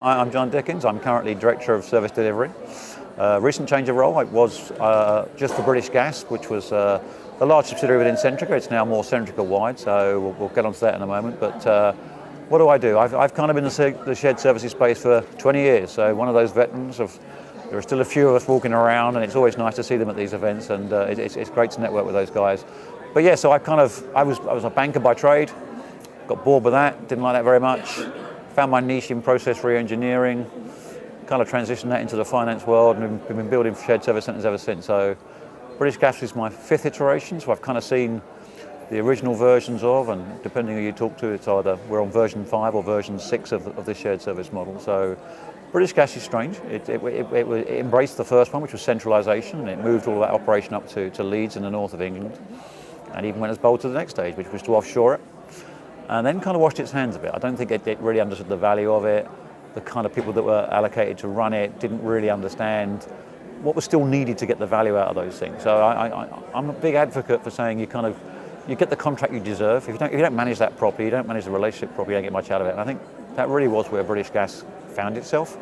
Hi, I'm John Dickens. I'm currently Director of Service Delivery. Recent change of role. I was just for British Gas, which was the large subsidiary within Centrica. It's now more Centrica wide, so we'll get onto that in a moment. But what do? I've kind of been in the shared services space for 20 years, so one of those veterans of. There are still a few of us walking around, and it's always nice to see them at these events, and it's great to network with those guys. But yeah, so I was a banker by trade, got bored with that, didn't like that very much, found my niche in process re-engineering, kind of transitioned that into the finance world, and we've been building shared service centres ever since. So British Gas is my 5th iteration, so I've kind of seen the original versions of, and depending who you talk to, it's either we're on version 5 or version 6 of the shared service model. So British Gas is strange. It embraced the first one, which was centralisation, and it moved all that operation up to Leeds in the north of England, and even went as bold to the next stage, which was to offshore it, and then kind of washed its hands a bit. I don't think it really understood the value of it. The kind of people that were allocated to run it didn't really understand what was still needed to get the value out of those things. So I'm a big advocate for saying you get the contract you deserve. If you don't manage that properly, you don't manage the relationship properly, you don't get much out of it. And I think that really was where British Gas found itself.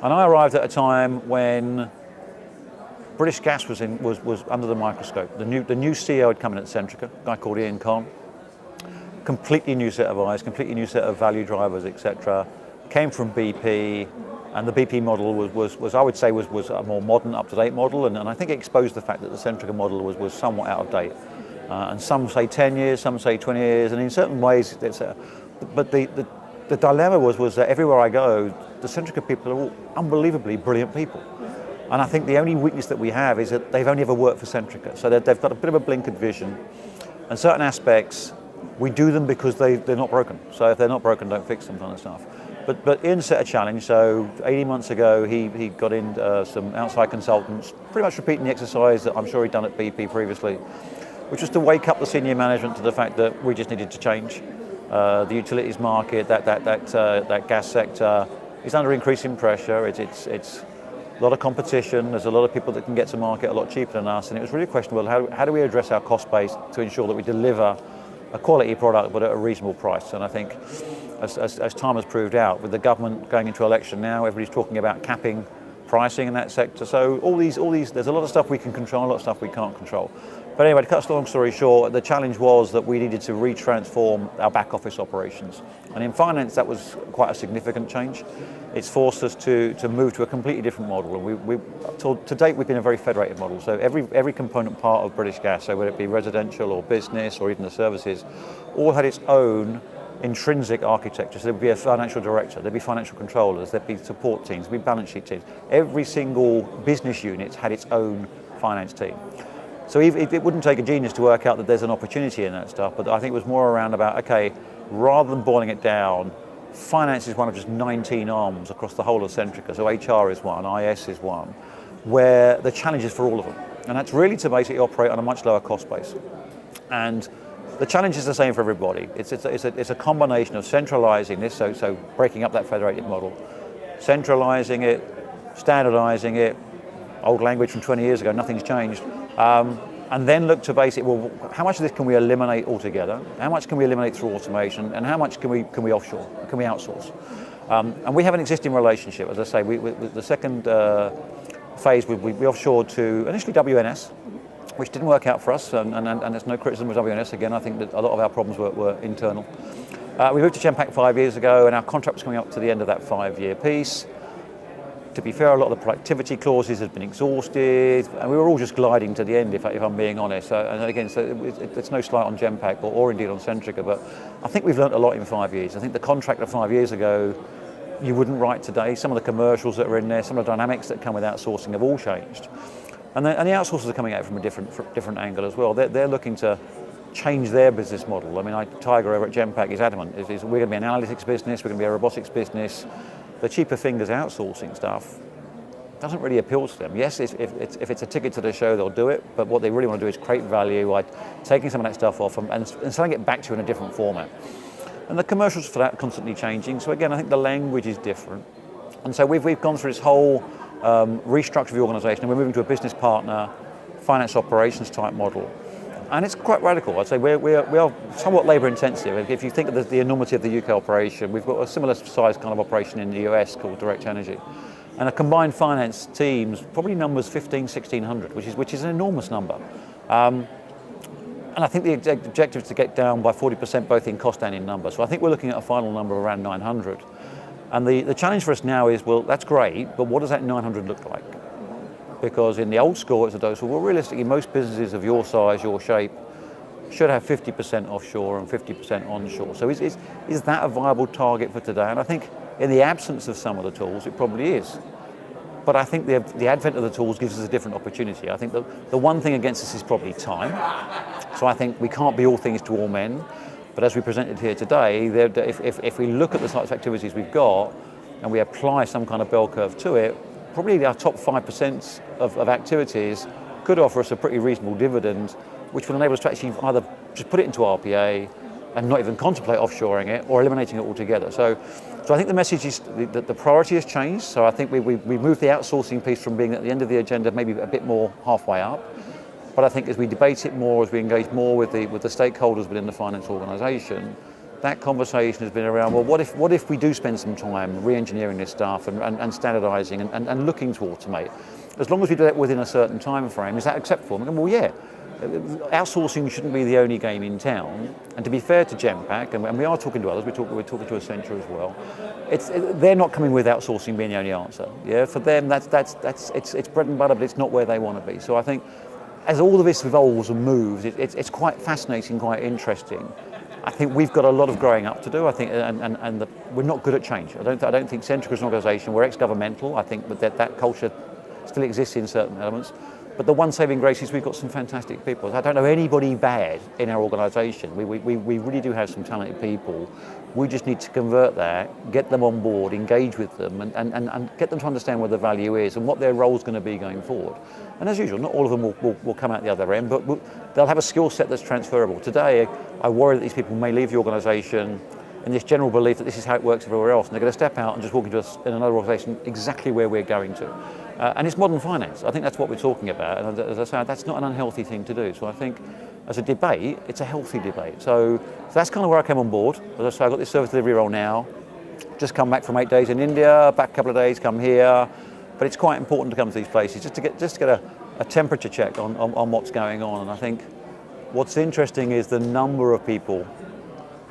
And I arrived at a time when British Gas was under the microscope. The new CEO had come in at Centrica, a guy called Ian Conn. Completely new set of eyes, completely new set of value drivers, etc. Came from BP, and the BP model was I would say was a more modern, up-to-date model, and I think it exposed the fact that the Centrica model was somewhat out of date. And some say 10 years, some say 20 years, and in certain ways, but the dilemma was that everywhere I go, the Centrica people are all unbelievably brilliant people. And I think the only weakness that we have is that they've only ever worked for Centrica. So they've got a bit of a blinkered vision. And certain aspects, we do them because they're not broken. So if they're not broken, don't fix them kind of stuff. But Ian set a challenge. So 18 months ago, he got in some outside consultants, pretty much repeating the exercise that I'm sure he'd done at BP previously, which was to wake up the senior management to the fact that we just needed to change. The utilities market, that gas sector is under increasing pressure. It's a lot of competition. There's a lot of people that can get to market a lot cheaper than us, and it was really a question of how do we address our cost base to ensure that we deliver a quality product but at a reasonable price. And I think as time has proved out, with the government going into election now, everybody's talking about capping pricing in that sector. So all these there's a lot of stuff we can control, a lot of stuff we can't control. But anyway, to cut a long story short, the challenge was that we needed to retransform our back office operations. And in finance, that was quite a significant change. It's forced us to move to a completely different model. And to date, we've been a very federated model. So every component part of British Gas, so whether it be residential or business or even the services, all had its own intrinsic architecture. So there'd be a financial director, there'd be financial controllers, there'd be support teams, there'd be balance sheet teams. Every single business unit had its own finance team. So it wouldn't take a genius to work out that there's an opportunity in that stuff, but I think it was more around about, okay, rather than boiling it down, finance is one of just 19 arms across the whole of Centrica. So HR is one, IS is one, where the challenge is for all of them. And that's really to basically operate on a much lower cost base. And the challenge is the same for everybody. It's a combination of centralising this, so breaking up that federated model, centralising it, standardising it, old language from 20 years ago, nothing's changed. And then look to basically, well, how much of this can we eliminate altogether? How much can we eliminate through automation? And how much can we offshore? Can we outsource? And we have an existing relationship, as I say. The second phase, we offshored to initially WNS, which didn't work out for us, and there's no criticism of WNS. Again, I think that a lot of our problems were internal. We moved to Genpact 5 years ago, and our contract was coming up to the end of that 5-year piece. To be fair, a lot of the productivity clauses had been exhausted, and we were all just gliding to the end, if I'm being honest. And again, it's no slight on Genpact or indeed on Centrica, but I think we've learnt a lot in 5 years. I think the contract of 5 years ago, you wouldn't write today. Some of the commercials that are in there, some of the dynamics that come with outsourcing have all changed. And the outsourcers are coming at it from a different angle as well. They're looking to change their business model. I mean, Tiger over at Genpact is adamant. We're going to be an analytics business, we're going to be a robotics business. The cheaper fingers outsourcing stuff doesn't really appeal to them. Yes, if it's a ticket to the show, they'll do it, but what they really want to do is create value by taking some of that stuff off and selling it back to you in a different format. And the commercials for that are constantly changing. So again, I think the language is different. And so we've gone through this whole restructure of the organisation, and we're moving to a business partner, finance operations type model. And it's quite radical. I'd say we are somewhat labour intensive. If you think of the enormity of the UK operation, we've got a similar size kind of operation in the US called Direct Energy. And a combined finance team's probably numbers 1,1600, which is an enormous number. And I think the objective is to get down by 40% both in cost and in number. So I think we're looking at a final number of around 900. And the challenge for us now is, well, that's great, but what does that 900 look like? Because in the old school, it's a dose of, well, realistically, most businesses of your size, your shape, should have 50% offshore and 50% onshore. So is that a viable target for today? And I think in the absence of some of the tools, it probably is. But I think the advent of the tools gives us a different opportunity. I think the one thing against us is probably time. So I think we can't be all things to all men. But as we presented here today, if we look at the types of activities we've got and we apply some kind of bell curve to it, probably our top 5% of activities could offer us a pretty reasonable dividend, which will enable us to actually either just put it into RPA and not even contemplate offshoring it or eliminating it altogether. So I think the message is that the priority has changed. So I think we moved the outsourcing piece from being at the end of the agenda, maybe a bit more halfway up. But I think as we debate it more, as we engage more with the stakeholders within the finance organisation, that conversation has been around, well, what if we do spend some time re-engineering this stuff and standardising and looking to automate? As long as we do that within a certain time frame, is that acceptable? And well, yeah. Outsourcing shouldn't be the only game in town. And to be fair to Genpact, and we are talking to others, we're talking to Accenture as well. They're not coming with outsourcing being the only answer. Yeah, for them it's bread and butter, but it's not where they want to be. So I think as all of this evolves and moves, it's quite fascinating, quite interesting. I think we've got a lot of growing up to do. I think, and we're not good at change. I don't think Centrica is an organisation. We're ex-governmental. I think that culture still exists in certain elements. But the one saving grace is we've got some fantastic people. I don't know anybody bad in our organisation. We really do have some talented people. We just need to convert that, get them on board, engage with them, and get them to understand where the value is and what their role is going to be going forward. And as usual, not all of them will come out the other end, but they'll have a skill set that's transferable. Today, I worry that these people may leave the organisation in this general belief that this is how it works everywhere else, and they're going to step out and just walk into in another organisation exactly where we're going to. And it's modern finance. I think that's what we're talking about. And as I say, that's not an unhealthy thing to do. So I think as a debate, it's a healthy debate. So that's kind of where I came on board. As I say, I've got this service delivery role now. Just come back from 8 days in India, back a couple of days, come here. But it's quite important to come to these places just to get a temperature check on what's going on. And I think what's interesting is the number of people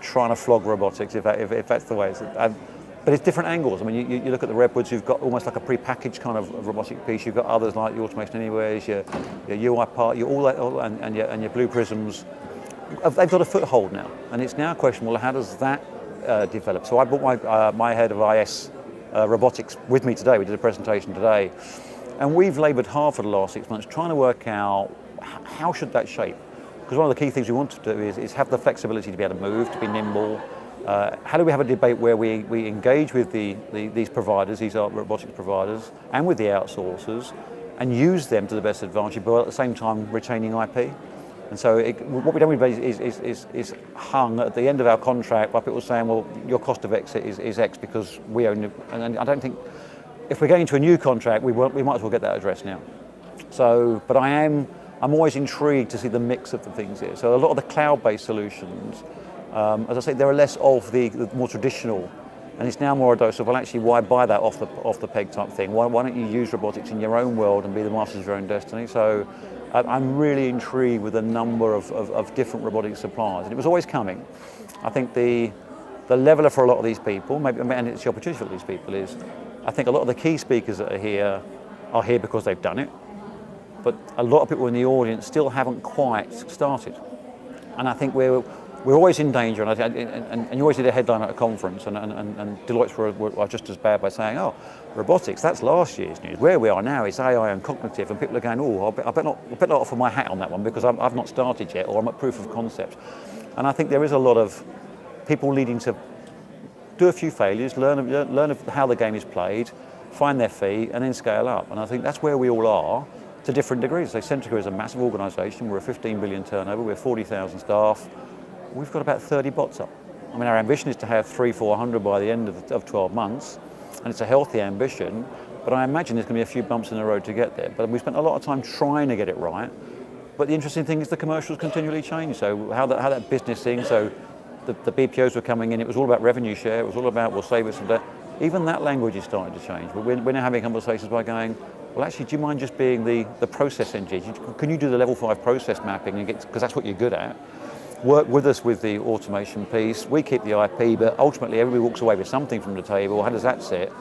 trying to flog robotics, if that's the way it's. But it's different angles. I mean, you look at the Redwoods, you've got almost like a pre-packaged kind of robotic piece. You've got others like the Automation Anywheres, your UiPath, and your Blue Prisms. They've got a foothold now, and it's now a question. Well, how does that develop? So I brought my head of IS robotics with me today. We did a presentation today, and we've laboured hard for the last 6 months trying to work out how should that shape. Because one of the key things we want to do is have the flexibility to be able to move, to be nimble. How do we have a debate where we engage with these providers, these robotics providers, and with the outsourcers, and use them to the best advantage, but at the same time retaining IP? And so what we don't do is hung at the end of our contract by people saying, well, your cost of exit is X because we own it. And I don't think, if we're going into a new contract, we might as well get that addressed now. So, but I'm always intrigued to see the mix of the things here. So a lot of the cloud-based solutions, as I say, there are less of the more traditional, and it's now more a dose of, well, actually, why buy that off the peg type thing? Why don't you use robotics in your own world and be the masters of your own destiny? So I'm really intrigued with the number of different robotic suppliers, and it was always coming. I think the leveler for a lot of these people, maybe, and it's the opportunity for these people, is I think a lot of the key speakers that are here because they've done it, but a lot of people in the audience still haven't quite started, and I think we're always in danger, and you always did a headline at a conference, and Deloitte were just as bad by saying, oh, robotics, that's last year's news. Where we are now is AI and cognitive, and people are going, oh, I bet not offer my hat on that one because I've not started yet, or I'm at proof of concept. And I think there is a lot of people needing to do a few failures, learn of how the game is played, find their feet, and then scale up. And I think that's where we all are to different degrees. So Centrica is a massive organisation. We're a 15 billion turnover. We're 40,000 staff. We've got about 30 bots up. I mean, our ambition is to have 300-400 by the end of 12 months, and it's a healthy ambition, but I imagine there's going to be a few bumps in the road to get there. But we spent a lot of time trying to get it right, But the interesting thing is the commercials continually change. So how that business thing, so the BPOs were coming in, it was all about revenue share, it was all about we'll save us some debt. Even that language is starting to change. We're now having conversations by going, well, actually, do you mind just being the process engineer? Can you do the level 5 process mapping and because that's what you're good at? Work with us with the automation piece. We keep the IP, but ultimately everybody walks away with something from the table. How does that sit?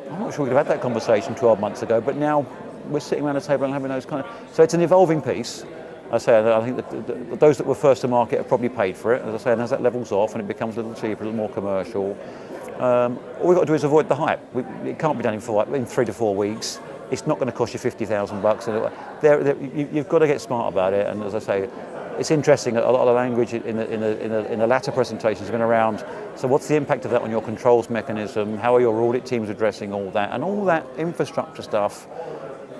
I'm not sure we could have had that conversation 12 months ago, but now we're sitting around the table and having those kind of. So it's an evolving piece. I think that those that were first to market have probably paid for it. As I say, and as that levels off and it becomes a little cheaper, a little more commercial, all we've got to do is avoid the hype. It can't be done in 3 to 4 weeks. It's not going to cost you $50,000. You've got to get smart about it. And as I say, it's interesting. A lot of language in the latter presentations has been around. So what's the impact of that on your controls mechanism? How are your audit teams addressing all that? And all that infrastructure stuff.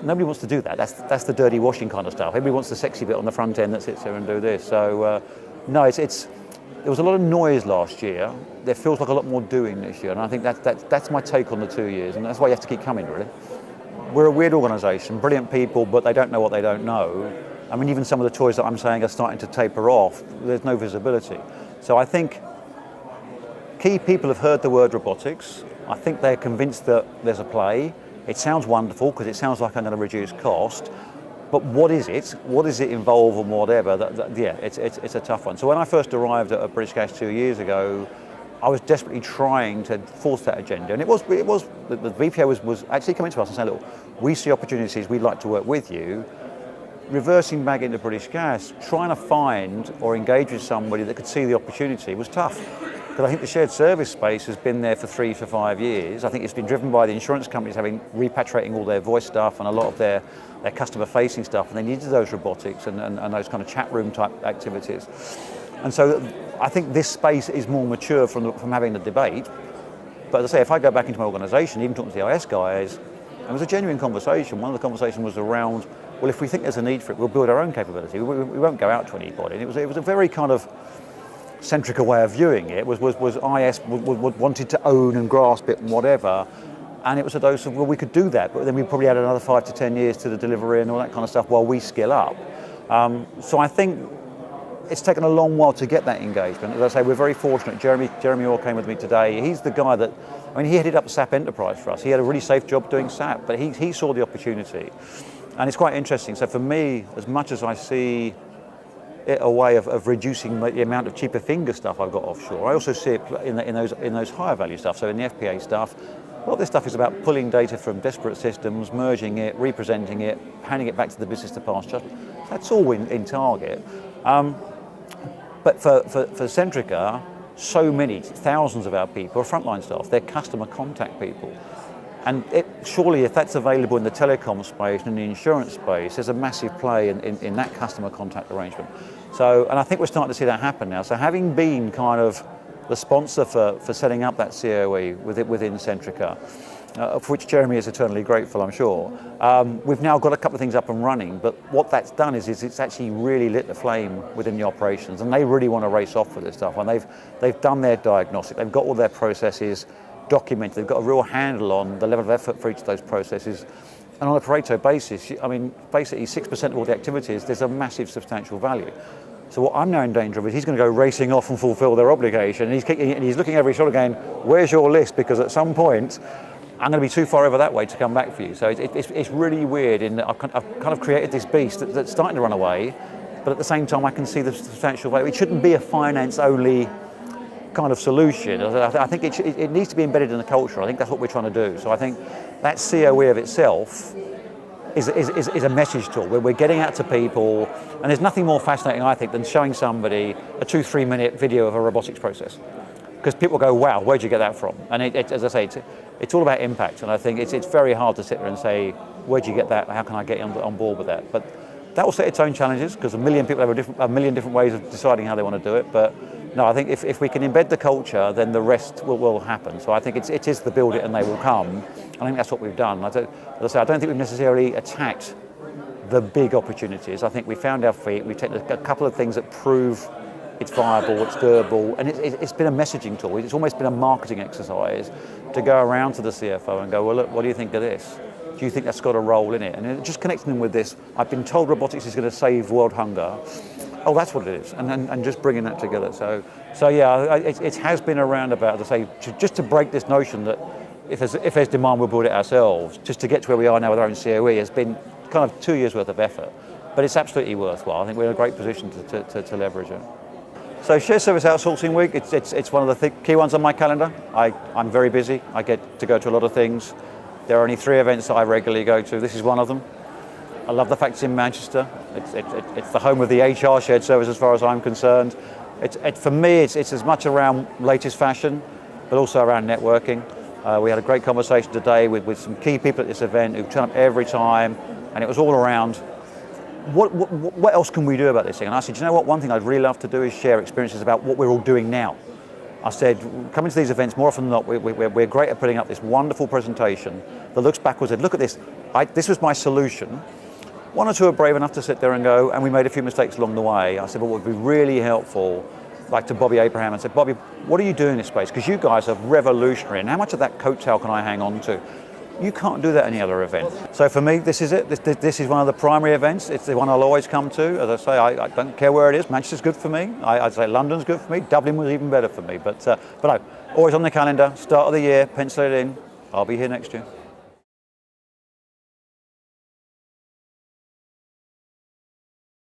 Nobody wants to do that. That's the dirty washing kind of stuff. Everybody wants the sexy bit on the front end that sits there and do this. So no, there was a lot of noise last year. There feels like a lot more doing this year, and I think that's my take on the 2 years, and that's why you have to keep coming, really. We're a weird organisation, brilliant people, but they don't know what they don't know. I mean, even some of the toys that I'm saying are starting to taper off. There's no visibility. So I think key people have heard the word robotics. I think they're convinced that there's a play. It sounds wonderful because it sounds like I'm going to reduce cost, but what is it? What does it involve and whatever? It's a tough one. So when I first arrived at British Gas 2 years ago, I was desperately trying to force that agenda, and the VPO was actually coming to us and saying, look, we see opportunities, we'd like to work with you. Reversing back into British Gas, trying to find or engage with somebody that could see the opportunity was tough. Because I think the shared service space has been there for 3 to 5 years. I think it's been driven by the insurance companies repatriating all their voice stuff and a lot of their customer-facing stuff, and they needed those robotics and those kind of chat room type activities. And so I think this space is more mature from having the debate. But as I say, if I go back into my organisation, even talking to the IS guys, it was a genuine conversation. One of the conversations was around, well, if we think there's a need for it, we'll build our own capability. We won't go out to anybody. And it was a very kind of Centrica way of viewing it. Was IS wanted to own and grasp it and whatever, and it was a dose of, well, we could do that, but then we probably had another 5 to 10 years to the delivery and all that kind of stuff while we skill up. So I think it's taken a long while to get that engagement. As I say, we're very fortunate. Jeremy Orr came with me today. He's the guy that, I mean, he headed up SAP Enterprise for us. He had a really safe job doing SAP, but he saw the opportunity, and it's quite interesting. So for me, as much as I see it a way of reducing the amount of cheaper finger stuff I've got offshore, I also see it in those higher value stuff. So in the FPA stuff, a lot of this stuff is about pulling data from disparate systems, merging it, representing it, handing it back to the business to pass judgment. That's all in target. But for Centrica, so many, thousands of our people are frontline staff. They're customer contact people. And surely if that's available in the telecom space and in the insurance space, there's a massive play in that customer contact arrangement. So, and I think we're starting to see that happen now. So having been kind of the sponsor for setting up that COE within Centrica, for which Jeremy is eternally grateful, I'm sure, we've now got a couple of things up and running, but what that's done is it's actually really lit the flame within the operations, and they really want to race off with this stuff. And they've done their diagnostic, they've got all their processes documented, they've got a real handle on the level of effort for each of those processes. And on a Pareto basis, I mean, basically 6% of all the activities, there's a massive substantial value. So what I'm now in danger of is he's going to go racing off and fulfill their obligation, and he's looking over his shoulder going, where's your list? Because at some point, I'm going to be too far over that way to come back for you. So it's really weird in that I've kind of created this beast that's starting to run away, but at the same time I can see the substantial value. It shouldn't be a finance-only kind of solution. I think it needs to be embedded in the culture. I think that's what we're trying to do. So I think that COE of itself is a message tool where we're getting out to people, and there's nothing more fascinating, I think, than showing somebody a 2-3 minute video of a robotics process. Because people go, wow, where'd you get that from? And as I say, it's all about impact, and I think it's very hard to sit there and say, where'd you get that? How can I get on board with that? But that will set its own challenges, because a million people have a million different ways of deciding how they want to do it. But no, I think if we can embed the culture, then the rest will happen. So I think it is the build it and they will come. I think that's what we've done. As I say, I don't think we've necessarily attacked the big opportunities. I think we found our feet. We've taken a couple of things that prove it's viable, it's durable, and it's been a messaging tool. It's almost been a marketing exercise to go around to the CFO and go, well, look, what do you think of this? Do you think that's got a role in it? And it just connecting them with this, I've been told robotics is going to save world hunger. Oh, that's what it is, and just bringing that together. So yeah, it has been around about, as I say, just to break this notion that if there's demand, we'll build it ourselves. Just to get to where we are now with our own COE has been kind of 2 years worth of effort, but it's absolutely worthwhile. I think we're in a great position to leverage it. So Shared Service Outsourcing Week, it's one of the key ones on my calendar. I'm very busy. I get to go to a lot of things. There are only 3 events that I regularly go to. This is one of them. I love the fact it's in Manchester. It's the home of the HR shared service as far as I'm concerned. For me, it's as much around latest fashion, but also around networking. We had a great conversation today with some key people at this event who turn up every time, and it was all around what else can we do about this thing? And I said, you know what, one thing I'd really love to do is share experiences about what we're all doing now. I said, coming to these events more often than not, we're great at putting up this wonderful presentation that looks backwards and look at this. This was my solution. One or two are brave enough to sit there and go, and we made a few mistakes along the way. I said, well, what would be really helpful, like to Bobby Abraham, and said, Bobby, what are you doing in this space? Because you guys are revolutionary, and how much of that coattail can I hang on to? You can't do that at any other event. So for me, this is it. This is one of the primary events. It's the one I'll always come to. As I say, I don't care where it is. Manchester's good for me. I'd say London's good for me. Dublin was even better for me. But no, always on the calendar, start of the year, pencil it in. I'll be here next year.